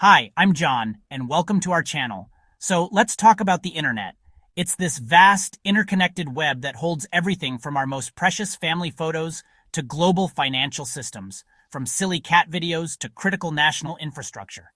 Hi, I'm John, and welcome to our channel. So let's talk about the internet. It's this vast, interconnected web that holds everything from our most precious family photos to global financial systems, from silly cat videos to critical national infrastructure.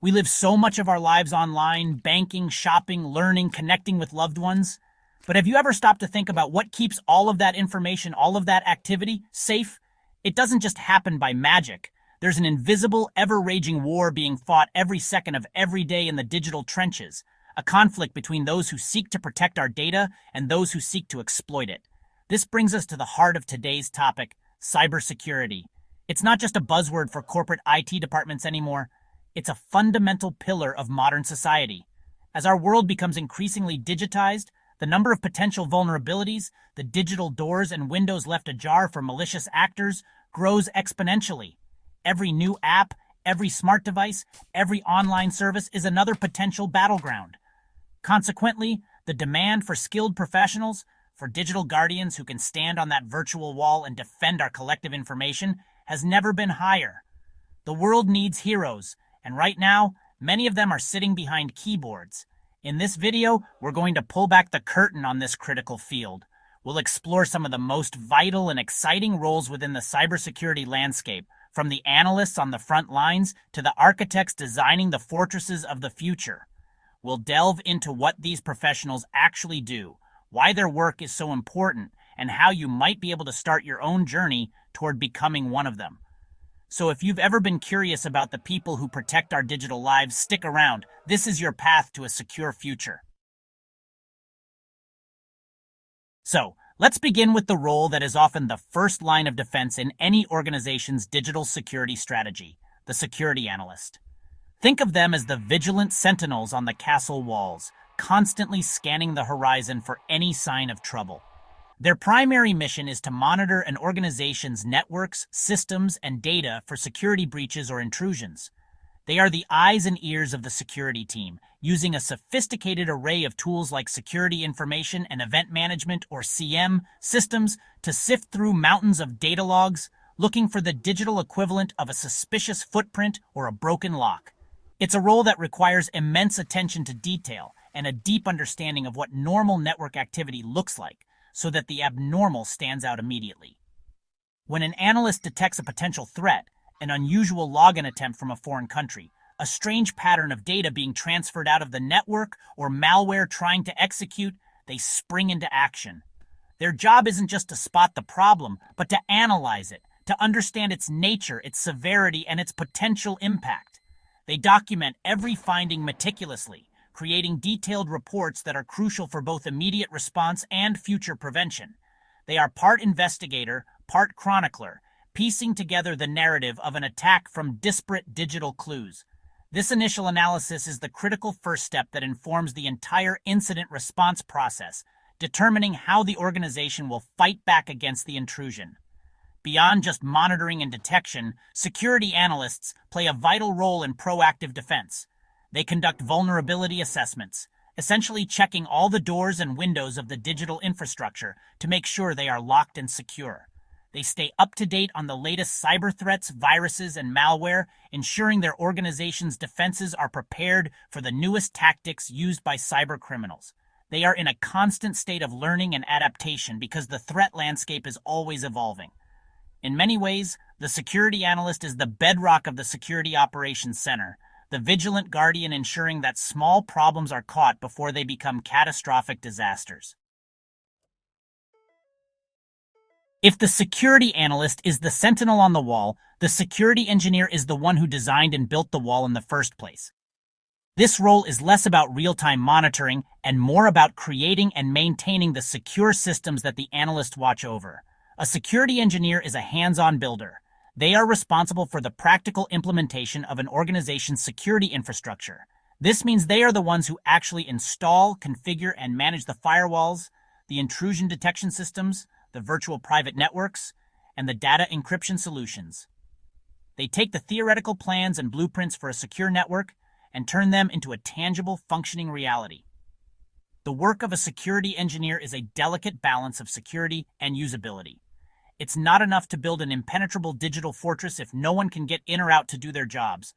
We live so much of our lives online, banking, shopping, learning, connecting with loved ones. But have you ever stopped to think about what keeps all of that information, all of that activity, safe? It doesn't just happen by magic. There's an invisible, ever-raging war being fought every second of every day in the digital trenches, a conflict between those who seek to protect our data and those who seek to exploit it. This brings us to the heart of today's topic, cybersecurity. It's not just a buzzword for corporate IT departments anymore. It's a fundamental pillar of modern society. As our world becomes increasingly digitized, the number of potential vulnerabilities, the digital doors and windows left ajar for malicious actors, grows exponentially. Every new app, every smart device, every online service is another potential battleground. Consequently, the demand for skilled professionals, for digital guardians who can stand on that virtual wall and defend our collective information, has never been higher. The world needs heroes, and right now, many of them are sitting behind keyboards. In this video, we're going to pull back the curtain on this critical field. We'll explore some of the most vital and exciting roles within the cybersecurity landscape, from the analysts on the front lines to the architects designing the fortresses of the future. We'll delve into what these professionals actually do, why their work is so important, and how you might be able to start your own journey toward becoming one of them. So if you've ever been curious about the people who protect our digital lives, stick around. This is your path to a secure future. So, let's begin with the role that is often the first line of defense in any organization's digital security strategy, the security analyst. Think of them as the vigilant sentinels on the castle walls, constantly scanning the horizon for any sign of trouble. Their primary mission is to monitor an organization's networks, systems, and data for security breaches or intrusions. They are the eyes and ears of the security team, using a sophisticated array of tools like security information and event management, or CM, systems to sift through mountains of data logs, looking for the digital equivalent of a suspicious footprint or a broken lock. It's a role that requires immense attention to detail and a deep understanding of what normal network activity looks like, so that the abnormal stands out immediately. When an analyst detects a potential threat, an unusual login attempt from a foreign country, a strange pattern of data being transferred out of the network, or malware trying to execute, they spring into action. Their job isn't just to spot the problem, but to analyze it, to understand its nature, its severity, and its potential impact. They document every finding meticulously, creating detailed reports that are crucial for both immediate response and future prevention. They are part investigator, part chronicler, piecing together the narrative of an attack from disparate digital clues. This initial analysis is the critical first step that informs the entire incident response process, determining how the organization will fight back against the intrusion. Beyond just monitoring and detection, security analysts play a vital role in proactive defense. They conduct vulnerability assessments, essentially checking all the doors and windows of the digital infrastructure to make sure they are locked and secure. They stay up to date on the latest cyber threats, viruses, and malware, ensuring their organization's defenses are prepared for the newest tactics used by cyber criminals. They are in a constant state of learning and adaptation because the threat landscape is always evolving. In many ways, the security analyst is the bedrock of the security operations center, the vigilant guardian ensuring that small problems are caught before they become catastrophic disasters. If the security analyst is the sentinel on the wall, the security engineer is the one who designed and built the wall in the first place. This role is less about real-time monitoring and more about creating and maintaining the secure systems that the analysts watch over. A security engineer is a hands-on builder. They are responsible for the practical implementation of an organization's security infrastructure. This means they are the ones who actually install, configure, and manage the firewalls, the intrusion detection systems, the virtual private networks, and the data encryption solutions. They take the theoretical plans and blueprints for a secure network and turn them into a tangible, functioning reality. The work of a security engineer is a delicate balance of security and usability. It's not enough to build an impenetrable digital fortress if no one can get in or out to do their jobs.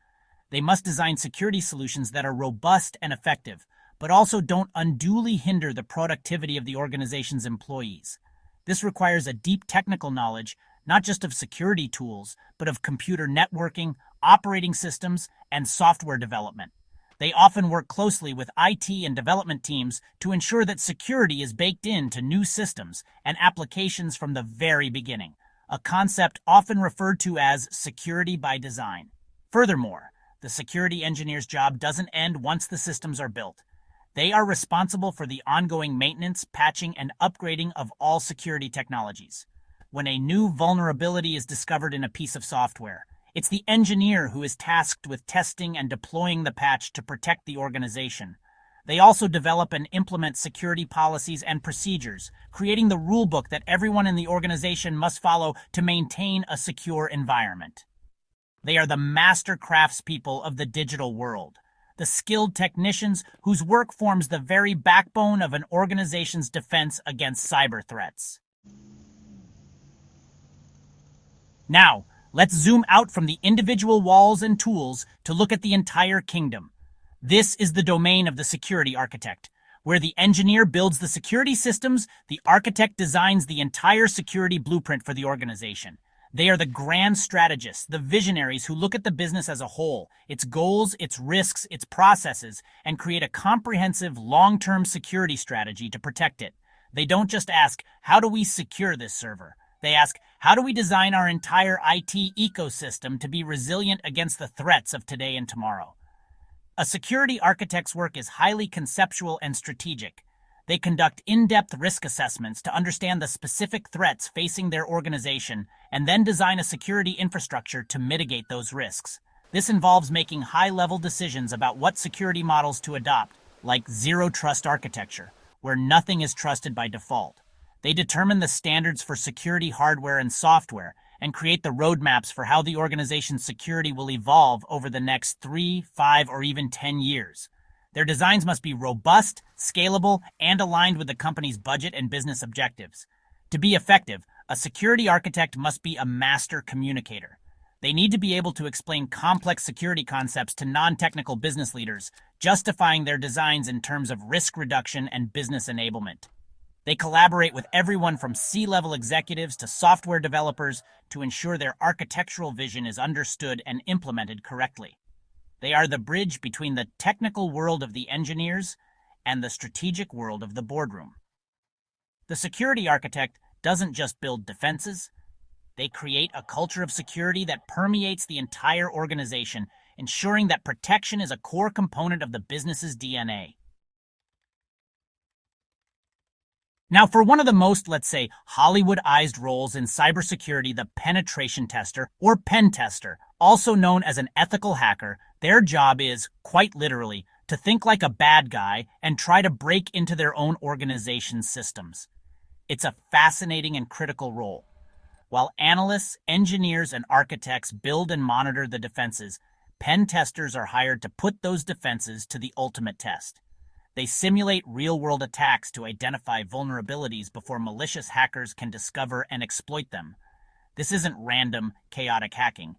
They must design security solutions that are robust and effective, but also don't unduly hinder the productivity of the organization's employees. This requires a deep technical knowledge, not just of security tools, but of computer networking, operating systems, and software development. They often work closely with IT and development teams to ensure that security is baked into new systems and applications from the very beginning, a concept often referred to as security by design. Furthermore, the security engineer's job doesn't end once the systems are built. They are responsible for the ongoing maintenance, patching, and upgrading of all security technologies. When a new vulnerability is discovered in a piece of software, it's the engineer who is tasked with testing and deploying the patch to protect the organization. They also develop and implement security policies and procedures, creating the rulebook that everyone in the organization must follow to maintain a secure environment. They are the master craftspeople of the digital world, the skilled technicians whose work forms the very backbone of an organization's defense against cyber threats. Now, let's zoom out from the individual walls and tools to look at the entire kingdom. This is the domain of the security architect, where the engineer builds the security systems, the architect designs the entire security blueprint for the organization. They are the grand strategists, the visionaries who look at the business as a whole, its goals, its risks, its processes, and create a comprehensive long-term security strategy to protect it. They don't just ask, how do we secure this server? They ask, how do we design our entire IT ecosystem to be resilient against the threats of today and tomorrow? A security architect's work is highly conceptual and strategic. They conduct in-depth risk assessments to understand the specific threats facing their organization and then design a security infrastructure to mitigate those risks. This involves making high-level decisions about what security models to adopt, like zero-trust architecture, where nothing is trusted by default. They determine the standards for security hardware and software and create the roadmaps for how the organization's security will evolve over the next 3, 5, or even 10 years. Their designs must be robust, scalable, and aligned with the company's budget and business objectives. To be effective, a security architect must be a master communicator. They need to be able to explain complex security concepts to non-technical business leaders, justifying their designs in terms of risk reduction and business enablement. They collaborate with everyone from C-level executives to software developers to ensure their architectural vision is understood and implemented correctly. They are the bridge between the technical world of the engineers and the strategic world of the boardroom. The security architect doesn't just build defenses. They create a culture of security that permeates the entire organization, ensuring that protection is a core component of the business's DNA. Now, for one of the most, let's say, Hollywoodized roles in cybersecurity, the penetration tester, or pen tester, also known as an ethical hacker, their job is, quite literally, to think like a bad guy and try to break into their own organization's systems. It's a fascinating and critical role. While analysts, engineers, and architects build and monitor the defenses, pen testers are hired to put those defenses to the ultimate test. They simulate real-world attacks to identify vulnerabilities before malicious hackers can discover and exploit them. This isn't random, chaotic hacking.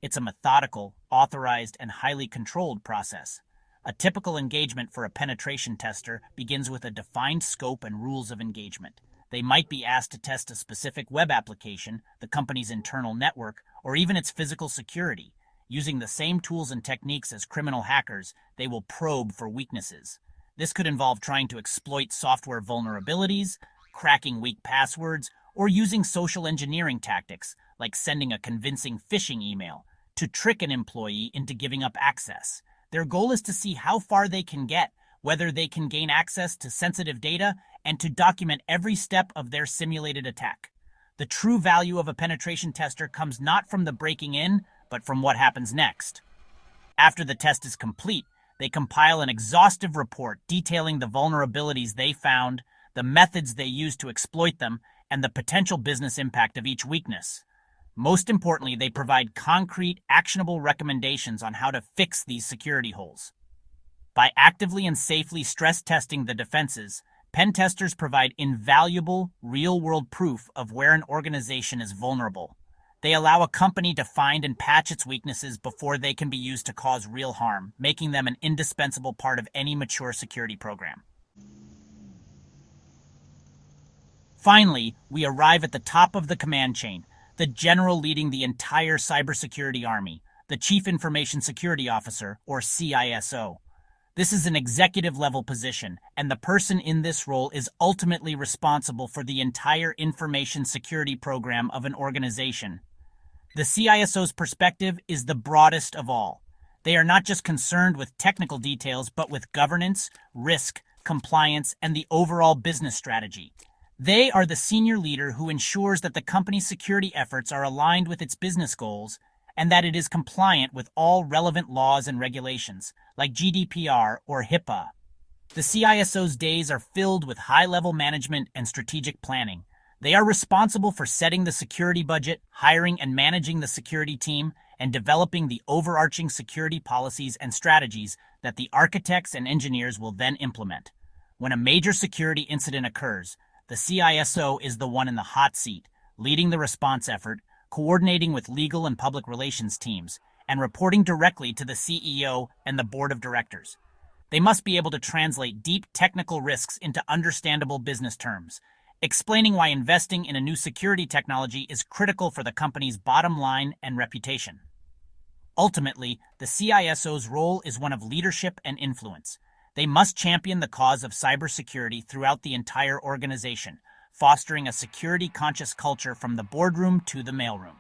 It's a methodical, authorized, and highly controlled process. A typical engagement for a penetration tester begins with a defined scope and rules of engagement. They might be asked to test a specific web application, the company's internal network, or even its physical security. Using the same tools and techniques as criminal hackers, they will probe for weaknesses. This could involve trying to exploit software vulnerabilities, cracking weak passwords, or using social engineering tactics, like sending a convincing phishing email, to trick an employee into giving up access. Their goal is to see how far they can get, whether they can gain access to sensitive data, and to document every step of their simulated attack. The true value of a penetration tester comes not from the breaking in, but from what happens next. After the test is complete, they compile an exhaustive report detailing the vulnerabilities they found, the methods they used to exploit them, and the potential business impact of each weakness. Most importantly, they provide concrete, actionable recommendations on how to fix these security holes. By actively and safely stress testing the defenses, pen testers provide invaluable, real-world proof of where an organization is vulnerable. They allow a company to find and patch its weaknesses before they can be used to cause real harm, making them an indispensable part of any mature security program. Finally, we arrive at the top of the command chain, the general leading the entire cybersecurity army, the Chief Information Security Officer, or CISO. This is an executive-level position, and the person in this role is ultimately responsible for the entire information security program of an organization. The CISO's perspective is the broadest of all. They are not just concerned with technical details, but with governance, risk, compliance, and the overall business strategy. They are the senior leader who ensures that the company's security efforts are aligned with its business goals and that it is compliant with all relevant laws and regulations, like GDPR or HIPAA. The CISO's days are filled with high-level management and strategic planning. They are responsible for setting the security budget, hiring and managing the security team, and developing the overarching security policies and strategies that the architects and engineers will then implement. When a major security incident occurs, the CISO is the one in the hot seat, leading the response effort, coordinating with legal and public relations teams, and reporting directly to the CEO and the board of directors. They must be able to translate deep technical risks into understandable business terms, explaining why investing in a new security technology is critical for the company's bottom line and reputation. Ultimately, the CISO's role is one of leadership and influence. They must champion the cause of cybersecurity throughout the entire organization, fostering a security-conscious culture from the boardroom to the mailroom.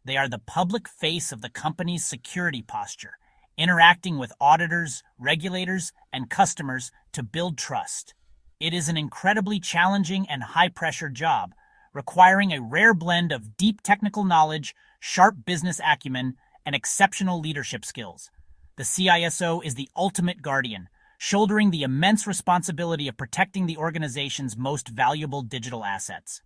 They are the public face of the company's security posture, interacting with auditors, regulators, and customers to build trust. It is an incredibly challenging and high-pressure job, requiring a rare blend of deep technical knowledge, sharp business acumen, and exceptional leadership skills. The CISO is the ultimate guardian, shouldering the immense responsibility of protecting the organization's most valuable digital assets.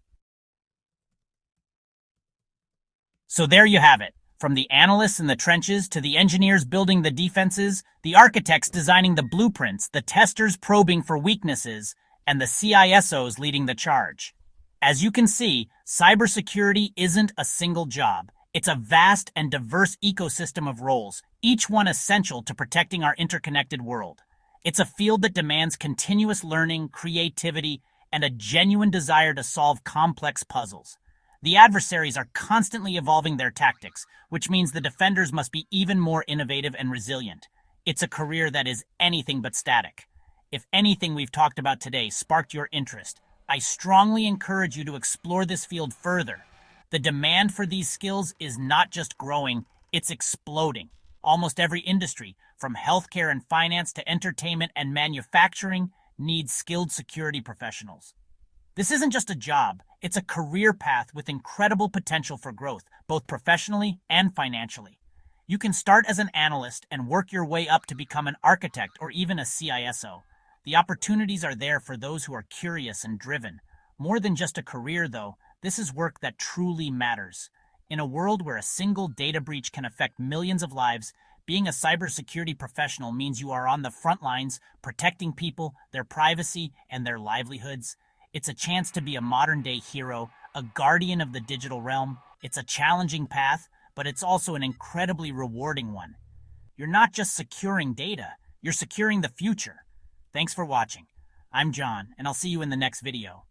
So there you have it. From the analysts in the trenches to the engineers building the defenses, the architects designing the blueprints, the testers probing for weaknesses, and the CISOs leading the charge. As you can see, cybersecurity isn't a single job. It's a vast and diverse ecosystem of roles, each one essential to protecting our interconnected world. It's a field that demands continuous learning, creativity, and a genuine desire to solve complex puzzles. The adversaries are constantly evolving their tactics, which means the defenders must be even more innovative and resilient. It's a career that is anything but static. If anything we've talked about today sparked your interest, I strongly encourage you to explore this field further. The demand for these skills is not just growing, it's exploding. Almost every industry, from healthcare and finance to entertainment and manufacturing, needs skilled security professionals. This isn't just a job, it's a career path with incredible potential for growth, both professionally and financially. You can start as an analyst and work your way up to become an architect or even a CISO. The opportunities are there for those who are curious and driven. More than just a career, though, this is work that truly matters. In a world where a single data breach can affect millions of lives, being a cybersecurity professional means you are on the front lines, protecting people, their privacy, and their livelihoods. It's a chance to be a modern-day hero, a guardian of the digital realm. It's a challenging path, but it's also an incredibly rewarding one. You're not just securing data, you're securing the future. Thanks for watching. I'm John, and I'll see you in the next video.